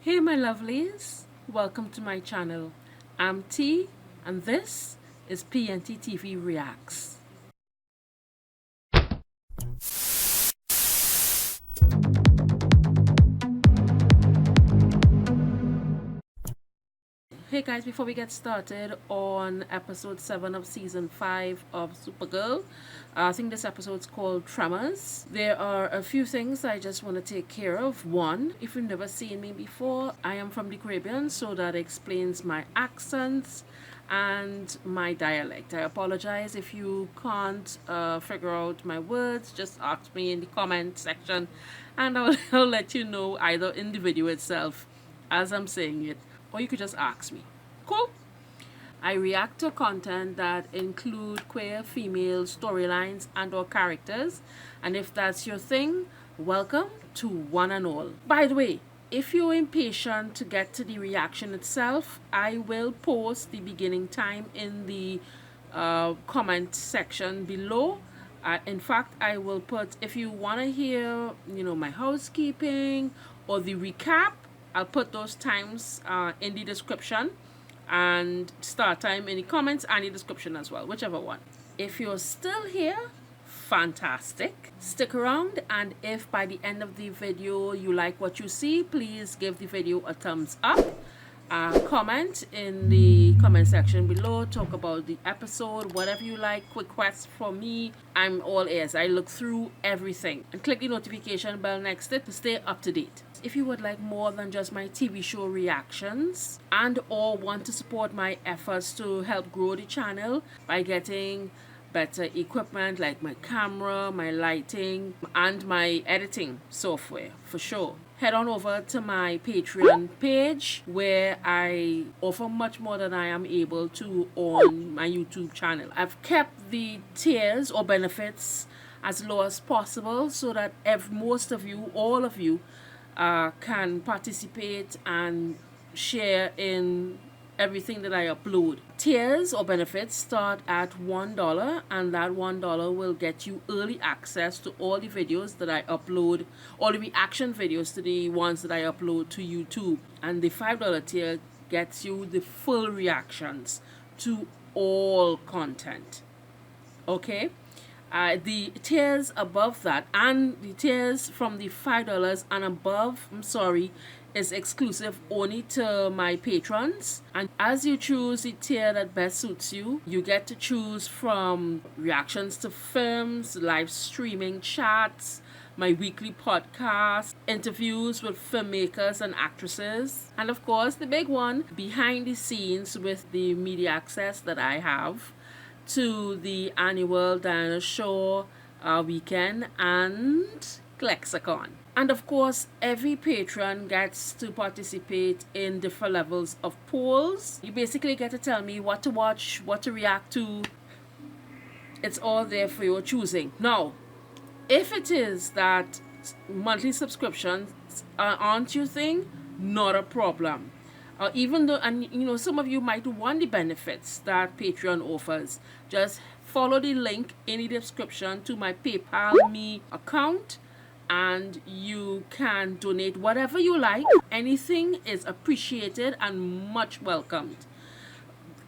Hey my lovelies, welcome to my channel. I'm T and this is PNT TV Reacts. Hey guys, before we get started on episode 7 of season 5 of Supergirl, I think this episode's called Tremors. There are a few things I just want to take care of. One, if you've never seen me before, I am from the Caribbean, so that explains my accents and my dialect. I apologize if you can't figure out my words. Just ask me in the comment section and I'll let you know either in the video itself as I'm saying it, or you could just ask me. Cool? I react to content that include queer female storylines and or characters, and if that's your thing, welcome to one and all. By the way, if you're impatient to get to the reaction itself, I will post the beginning time in the comment section below. In fact, I will put, if you want to hear, my housekeeping or the recap, I'll put those times in the description, and start time in the comments and the description as well, whichever one. If you're still here, fantastic. Stick around, and if by the end of the video you like what you see, please give the video a thumbs up. Comment in the comment section below, talk about the episode, whatever you like, requests from me. I'm all ears. I look through everything, and click the notification bell next to it to stay up to date. If you would like more than just my TV show reactions and or want to support my efforts to help grow the channel by getting better equipment like my camera, my lighting, and my editing software, for sure, head on over to my Patreon page, where I offer much more than I am able to on my YouTube channel. I've kept the tiers or benefits as low as possible so that most of you, all of you, can participate and share in everything that I upload. Tiers or benefits start at $1, and that $1 will get you early access to all the videos that I upload, all the reaction videos to the ones that I upload to YouTube. And the $5 tier gets you the full reactions to all content. Okay? The tiers above that and the tiers from the $5 and above, is exclusive only to my patrons. And as you choose the tier that best suits you, you get to choose from reactions to films, live streaming chats, my weekly podcast, interviews with filmmakers and actresses, and of course the big one, behind the scenes with the media access that I have to the annual Diana Show weekend and Lexicon. And of course, every patron gets to participate in different levels of polls. You basically get to tell me what to watch, what to react to. It's all there for your choosing. Now, if it is that monthly subscriptions aren't your thing, not a problem. Even though, and some of you might want the benefits that Patreon offers, just follow the link in the description to my PayPal Me account, and you can donate whatever you like. Anything is appreciated and much welcomed.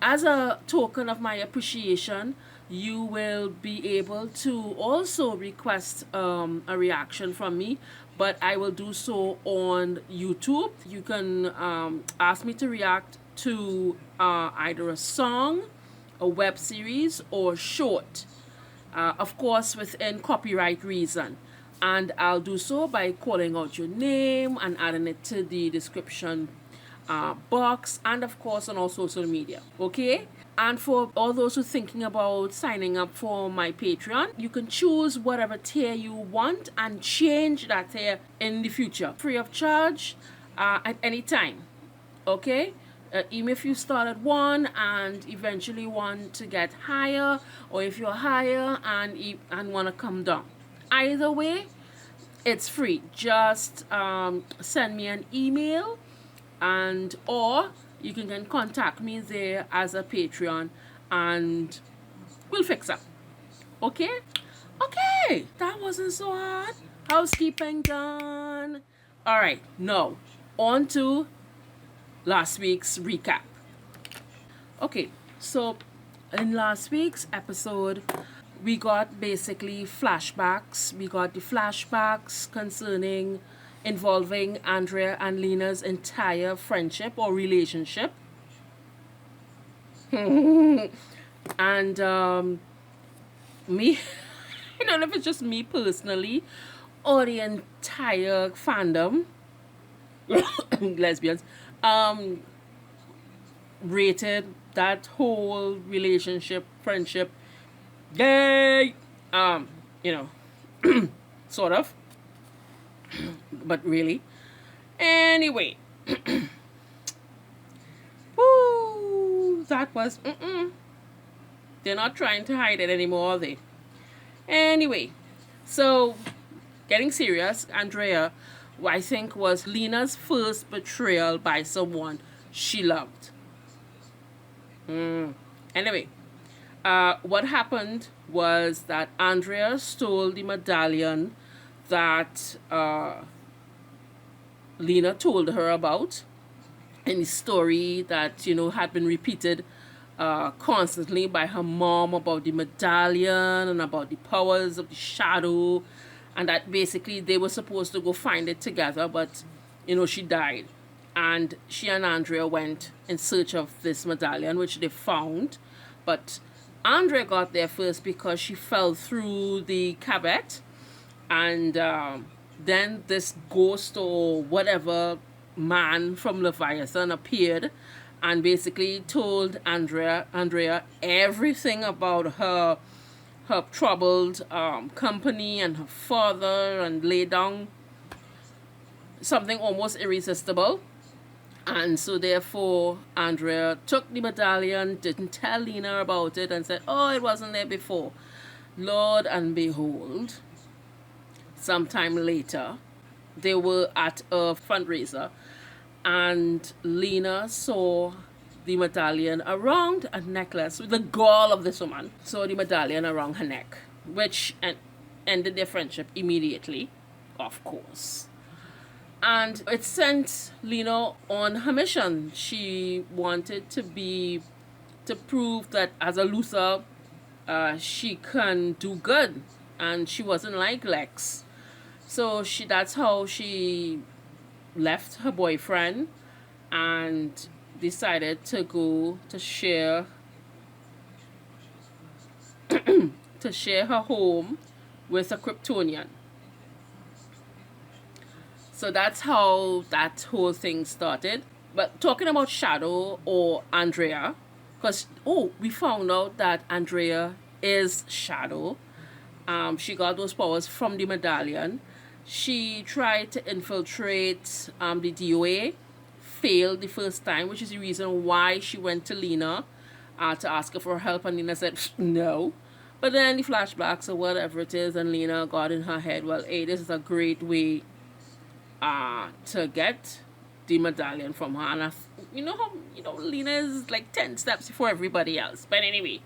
As a token of my appreciation, you will be able to also request a reaction from me, but I will do so on YouTube. You can ask me to react to either a song, a web series, or short, of course within copyright reason. And I'll do so by calling out your name and adding it to the description box, and of course on all social media. Okay? And for all those who are thinking about signing up for my Patreon, you can choose whatever tier you want and change that tier in the future, free of charge, at any time. Okay? Even if you start at 1 and eventually want to get higher, or if you're higher and want to come down. Either way, it's free. Just send me an email, and or you can contact me there as a Patreon, and we'll fix up. Okay? Okay, that wasn't so hard. Housekeeping done. All right, now On to last week's recap. Okay, so in last week's episode, we got basically flashbacks. We got the flashbacks concerning involving Andrea and Lena's entire friendship or relationship. And me, I don't know if it's just me personally or the entire fandom, lesbians, rated that whole relationship, friendship, gay, you know, sort of, but really. Anyway, woo, that was, they're not trying to hide it anymore, are they? Anyway, so getting serious, Andrea, I think, was Lena's first betrayal by someone she loved. Anyway, what happened was that Andrea stole the medallion that Lena told her about in the story that, you know, had been repeated constantly by her mom about the medallion and about the powers of the shadow, and that basically they were supposed to go find it together, but, you know, she died. And she and Andrea went in search of this medallion, which they found. But Andrea got there first because she fell through the caveat. And then this ghost or whatever man from Leviathan appeared and basically told Andrea everything about her troubled company and her father, and laid down something almost irresistible. And so therefore Andrea took the medallion, didn't tell Lena about it, and said, oh, it wasn't there before. Lord and behold, sometime later, they were at a fundraiser, and Lena saw the medallion around a necklace, with the gall of this woman, saw the medallion around her neck, which ended their friendship immediately, of course. And it sent Lena on her mission. She wanted to prove that as a loser, she can do good, and she wasn't like Lex. So that's how she left her boyfriend and decided to go to share her home with a Kryptonian. So that's how that whole thing started. But talking about Shadow or Andrea, because we found out that Andrea is Shadow. She got those powers from the medallion. She tried to infiltrate the DOA, failed the first time, which is the reason why she went to Lena to ask her for help, and Lena said no. But then the flashbacks or whatever it is, and Lena got in her head, well, hey, this is a great way to get the medallion from her. And you know how, Lena is like 10 steps before everybody else. But anyway,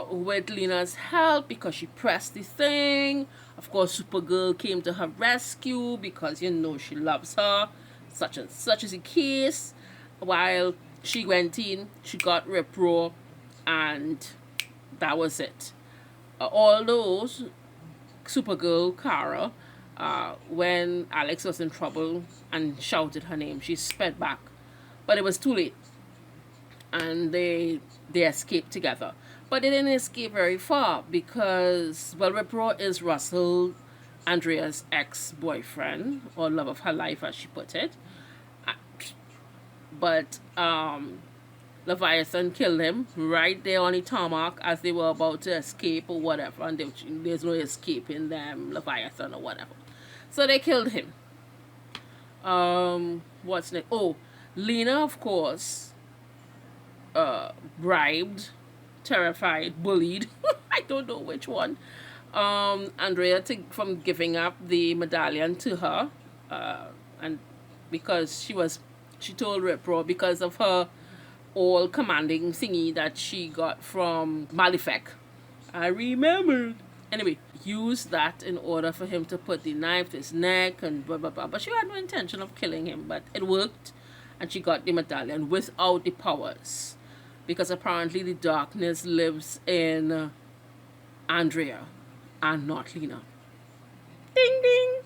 with Lena's help, because she pressed the thing, of course Supergirl came to her rescue because, she loves her. Such and such is the case. While she went in, she got Rip-Roar, and that was it. Although Supergirl, Kara, when Alex was in trouble and shouted her name, she sped back. But it was too late. And they escaped together. But they didn't escape very far because, well, Rip-Roar is Russell, Andrea's ex-boyfriend, or love of her life, as she put it. But Leviathan killed him right there on the tarmac as they were about to escape or whatever. And there's no escaping them, Leviathan or whatever. So they killed him. What's next? Oh, Lena, of course, bribed, terrified, bullied, I don't know which one, Andrea from giving up the medallion to her, and because she told Rip-Roar, because of her all commanding thingy that she got from Malefic. I remembered. Anyway, used that in order for him to put the knife to his neck and blah blah blah. But she had no intention of killing him, but it worked, and she got the medallion without the powers, because apparently the darkness lives in Andrea and not Lena. Ding ding.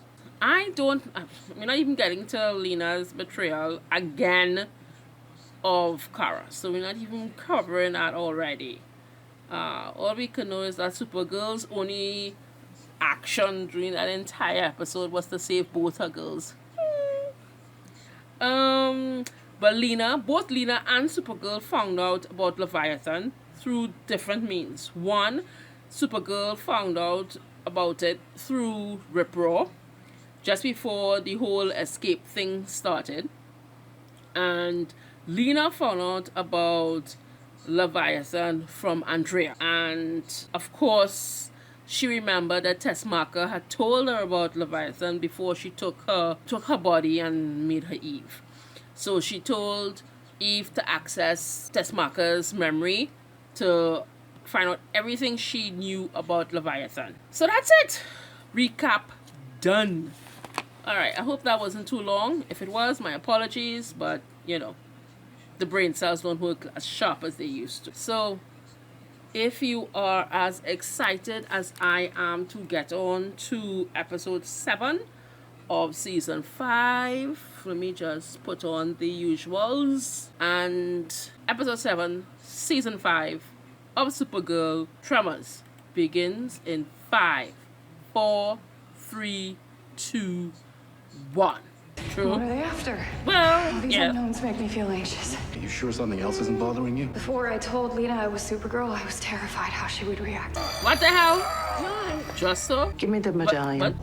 We're not even getting to Lena's betrayal again of Kara, so we're not even covering that already. All we can know is that Supergirl's only action during that entire episode was to save both her girls. But both Lena and Supergirl found out about Leviathan through different means. One, Supergirl found out about it through Rip Raw, just before the whole escape thing started. And Lena found out about Leviathan from Andrea. And of course, she remembered that Tessmacher had told her about Leviathan before she took her body and made her Eve. So she told Eve to access Tessmacher's memory to find out everything she knew about Leviathan. So that's it. Recap done. Alright, I hope that wasn't too long. If it was, my apologies, but you know, the brain cells don't work as sharp as they used to. So if you are as excited as I am to get on to episode 7 of season 5, let me just put on the usuals. And episode 7, season 5 of Supergirl Tremors begins in 5, 4, 3, 2, 1. True. What are they after? Well, These unknowns make me feel anxious. Are you sure something else isn't bothering you? Before I told Lena I was Supergirl, I was terrified how she would react. What the hell? Just so? Give me the medallion. What?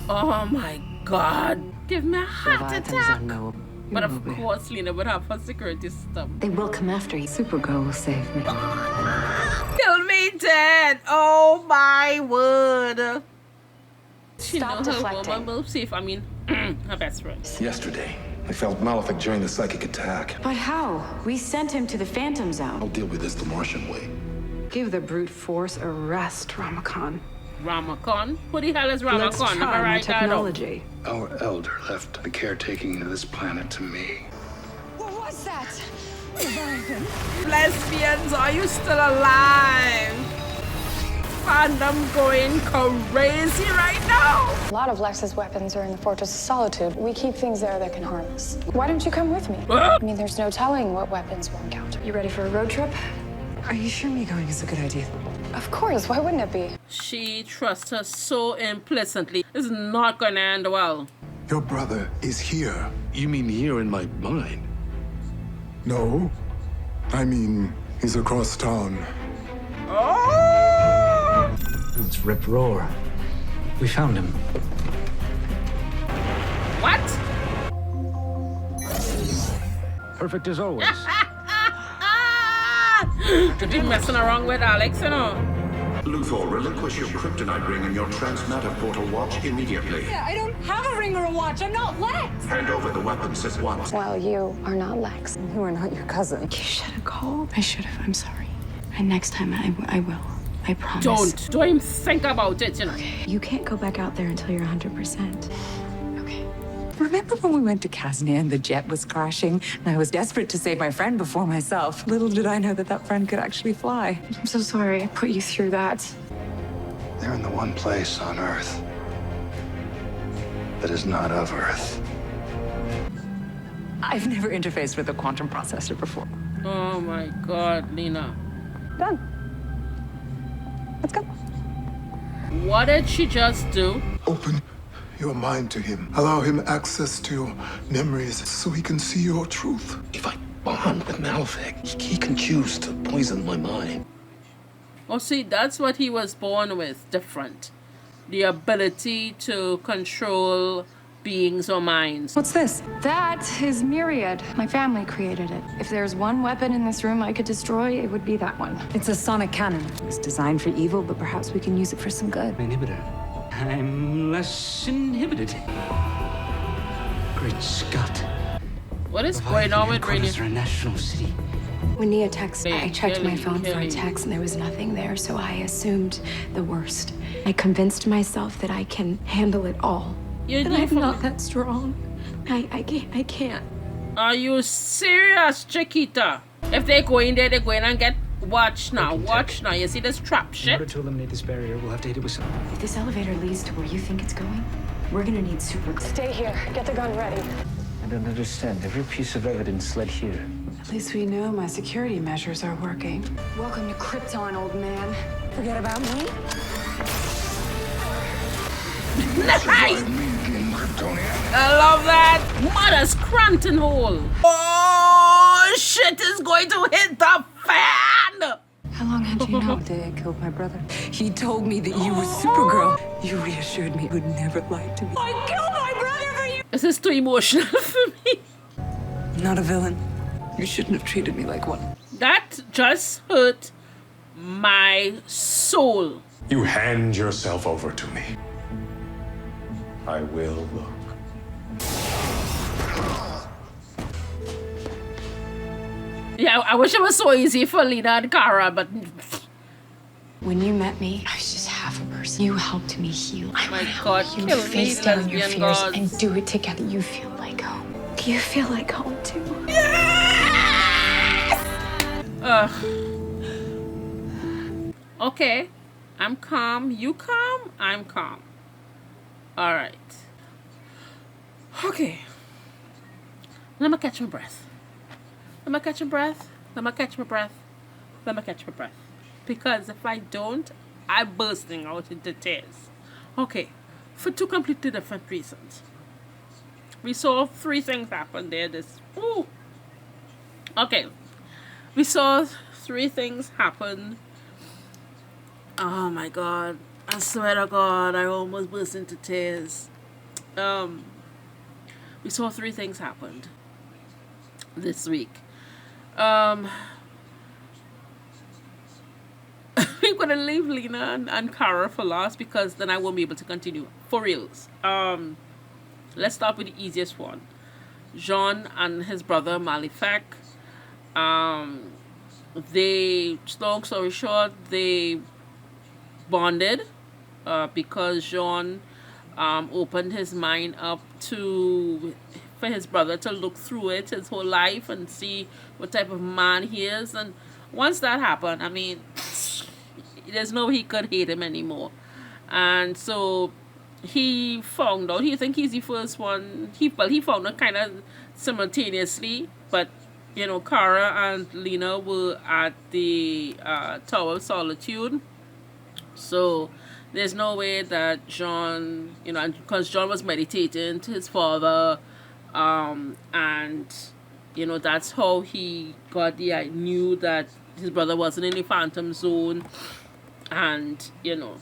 Oh my god. Give me a heart Leviathan is attack. unknowable. But of course, Lena would have her security system. They will come after you. Supergirl will save me. Kill me dead. Oh my word. She Stop knows her deflecting. woman will save. I mean, her best friend. Yesterday, I felt Malefic during the psychic attack. But how? We sent him to the Phantom I'll Zone. deal with this the Martian way. Give the brute force a rest, Ramakon. Ramakon? Who the hell is Let's Ramakon? Am I try my right, technology. Our elder left the caretaking of this planet to me. What was that? Lesbians, are you still alive? Fandom going crazy right now. A lot of Lex's weapons are in the Fortress of Solitude. We keep things there that can harm us. Why don't you come with me? I mean, there's no telling what weapons we'll encounter. You ready for a road trip? Are you sure me going is a good idea? Of course, why wouldn't it be? She trusts her so implicitly. It's not gonna end well. Your brother is here. You mean here in my mind? No, I mean, he's across town. Oh! It's Rip Roar. We found him. What? Perfect as always. Could be messing around with Alex, you know. Luthor, relinquish your kryptonite ring and your transmatter portal watch immediately. Yeah, I don't have a ring or a watch. I'm not Lex. Hand over the weapons at once. Well, you are not Lex. You are not your cousin. You should have called. I should have. I'm sorry. And next time I will. I promise. Don't even think about it, you know. You can't go back out there until you're 100%. Okay. Remember when we went to Kaznia and the jet was crashing? And I was desperate to save my friend before myself. Little did I know that that friend could actually fly. I'm so sorry I put you through that. They're in the one place on Earth that is not of Earth. I've never interfaced with a quantum processor before. Oh my god, Lena. Done. Let's go. What did she just do? Open your mind to him. Allow him access to your memories so he can see your truth. If I bond with Malefic, he can choose to poison my mind. Oh, see, that's what he was born with, different. The ability to control beings or minds. What's this? That is Myriad. My family created it. If there's one weapon in this room I could destroy, it would be that one. It's a sonic cannon. It's designed for evil, but perhaps we can use it for some good. Inhibitor. I'm less inhibited. Great Scott. What is going on with radio? A national city. When Nia texted, I checked my phone for a Kelly. text and there was nothing there, so I assumed the worst. I convinced myself that I can handle it all. You But knew I'm from- not that strong. I can't. Are you serious, Chiquita? If they go in there, they're going and get... Watch now, watch now. You see this trap In shit? order to eliminate this barrier, we'll have to hit it with some. If this elevator leads to where you think it's going, we're gonna need Supergirl. Stay here. Get the gun ready. I don't understand. Every piece of evidence led here. At least we know my security measures are working. Welcome to Krypton, old man. Forget about me? Nice! I love that! Mother's Crampton hole! Oh, shit is going to hit the fan! How long had you known? The day I killed my brother. He told me that you were Supergirl. You reassured me you would never lie to me. I killed my brother for you! This is too emotional for me. Not a villain. You shouldn't have treated me like one. That just hurt my soul. You hand yourself over to me. I will look. Yeah, I wish it was so easy for Lena and Kara, but When you met me, I was just half a person. You helped me heal. I my wanna help God, you kill me, face down your lesbian fears gods. and do it together. You feel like home. Do you feel like home too? Okay, I'm calm. You calm? I'm calm. All right. Okay. Let me catch my breath. Let me catch my breath. Let me catch my breath. Let me catch my breath. Because if I don't, I'm bursting out into tears. Okay, for two completely different reasons. We saw three things happen there. Ooh. Okay, we saw three things happen. Oh my God! I swear to God, I almost burst into tears. We saw three things happened this week. I'm gonna leave Lena and Kara for last because then I won't be able to continue. For reals. Let's start with the easiest one. Jean and his brother Malefic. They, long story short, they bonded because Jean opened his mind up for his brother to look through it his whole life and see what type of man he is. And once that happened, I mean, there's no way he could hate him anymore. And so he found out, he think he's the first one. He found out kind of simultaneously, but you know, Kara and Lena were at the Tower of Solitude. So there's no way that John, you know, because John was meditating to his father, and you know, that's how he knew that his brother wasn't in the Phantom Zone, and you know,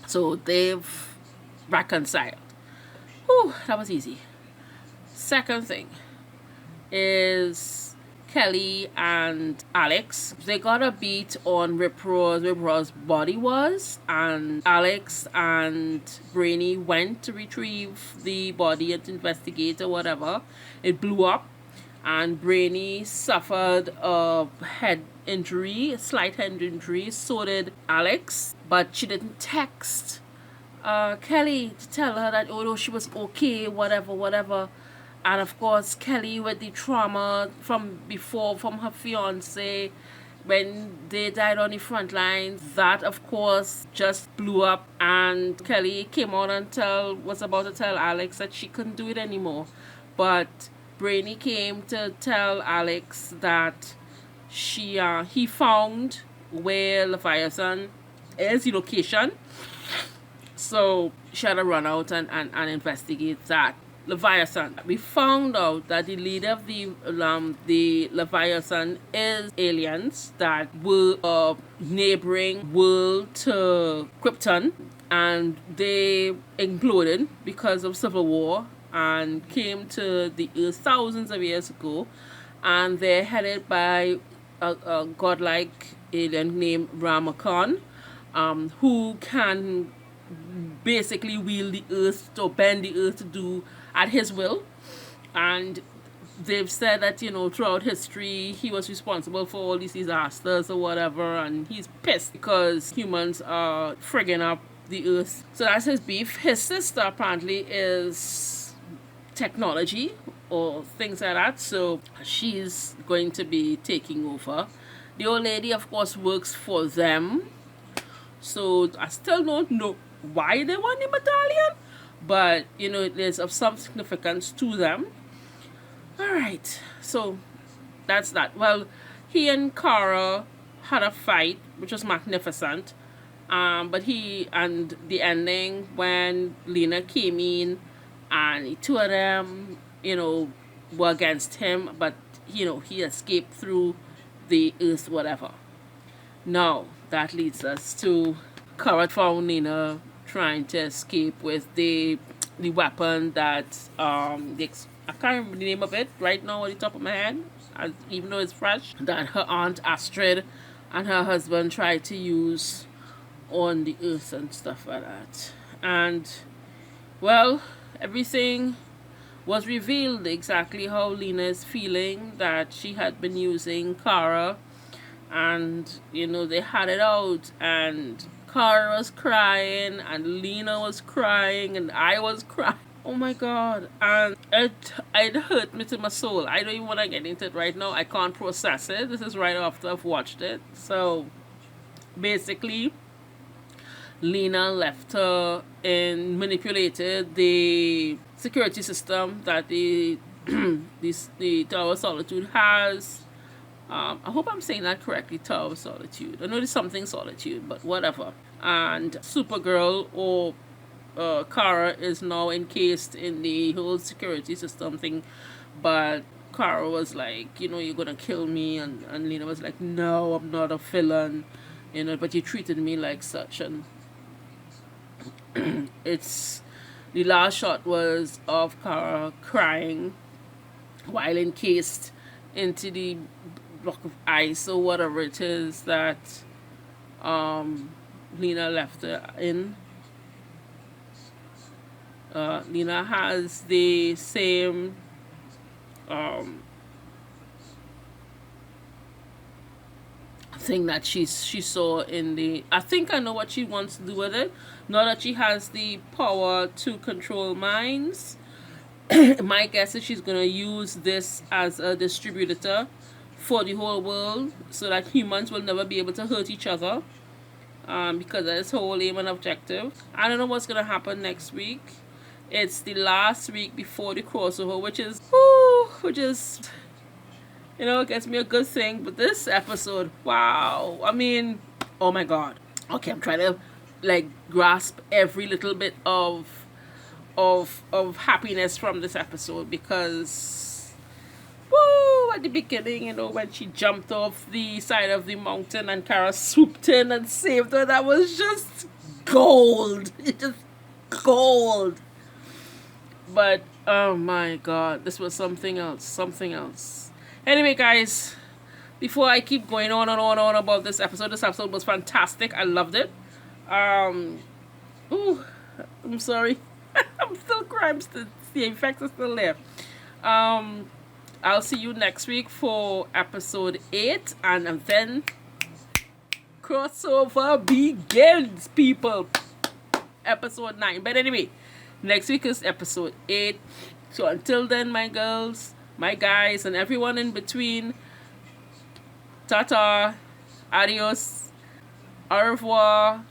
so they've reconciled. Whew, that was easy. Second thing is Kelly and Alex. They got a beat on Rip Roar's body was, and Alex and Brainy went to retrieve the body and to investigate or whatever. It blew up, and Brainy suffered a head injury, a slight head injury. So did Alex, but she didn't text Kelly to tell her that, oh no, she was okay, whatever. And of course, Kelly with the trauma from before, from her fiance, when they died on the front lines, that of course just blew up. And Kelly came out and was about to tell Alex that she couldn't do it anymore. But Brainy came to tell Alex that he found where Leviathan is, the location. So she had to run out and investigate that. Leviathan. We found out that the leader of the Leviathan is aliens that were a neighboring world to Krypton, and they imploded because of civil war and came to the Earth thousands of years ago, and they're headed by a godlike alien named Ramakon, who can basically wield the Earth, to bend the Earth to do at his will. And they've said that, you know, throughout history, he was responsible for all these disasters or whatever, and he's pissed because humans are frigging up the earth. So that's his beef. His sister apparently is technology or things like that, so she's going to be taking over. The old lady, of course, works for them, so I still don't know why they want the battalion, but, you know, it is of some significance to them. Alright, so that's that. Well, he and Kara had a fight, which was magnificent. But the ending when Lena came in and the two of them, you know, were against him, but, you know, he escaped through the earth, whatever. Now, that leads us to Kara found Lena trying to escape with the weapon that, I can't remember the name of it right now on the top of my head, even though it's fresh, that her aunt Astrid and her husband tried to use on the earth and stuff like that. And, well, everything was revealed exactly how Lena is feeling, that she had been using Kara, and, you know, they had it out, and Kara was crying, and Lena was crying, and I was crying. Oh my god. And it hurt me to my soul. I don't even want to get into it right now. I can't process it. This is right after I've watched it. So basically, Lena left her and manipulated the security system that the Tower of Solitude has. I hope I'm saying that correctly, Tower of Solitude. I know there's something Solitude, but whatever. And Supergirl, or Kara, is now encased in the whole security system thing, but Kara was like, you know, you're gonna kill me, and Lena was like, no, I'm not a villain, you know, but you treated me like such. And it's the last shot was of Kara crying while encased into the block of ice or whatever it is that Lena left her in. Lena has the same thing that she saw in the... I think I know what she wants to do with it. Now that she has the power to control minds, my guess is she's going to use this as a distributor for the whole world, so that humans will never be able to hurt each other, because that's her whole aim and objective. I don't know what's going to happen next week. It's the last week before the crossover, which is, you know, it gets me a good thing. But this episode, wow. I mean, oh my god. Okay, I'm trying to, like, grasp every little bit of happiness from this episode, because, woo, at the beginning, you know, when she jumped off the side of the mountain and Kara swooped in and saved her, that was just gold. It's just gold. But, oh my god, this was something else. Anyway, guys, before I keep going on and on about this episode was fantastic. I loved it. Ooh, I'm sorry. I'm still crying. The effects are still there. I'll see you next week for episode 8, and then crossover begins, people. Episode 9. But anyway, next week is episode 8. So until then, my girls, my guys, and everyone in between, ta-ta, adios, au revoir,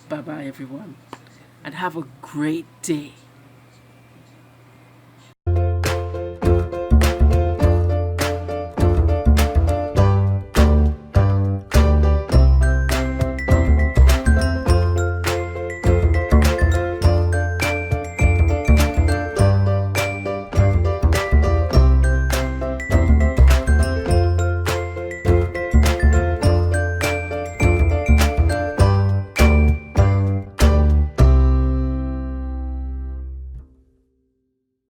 bye-bye, everyone, and have a great day.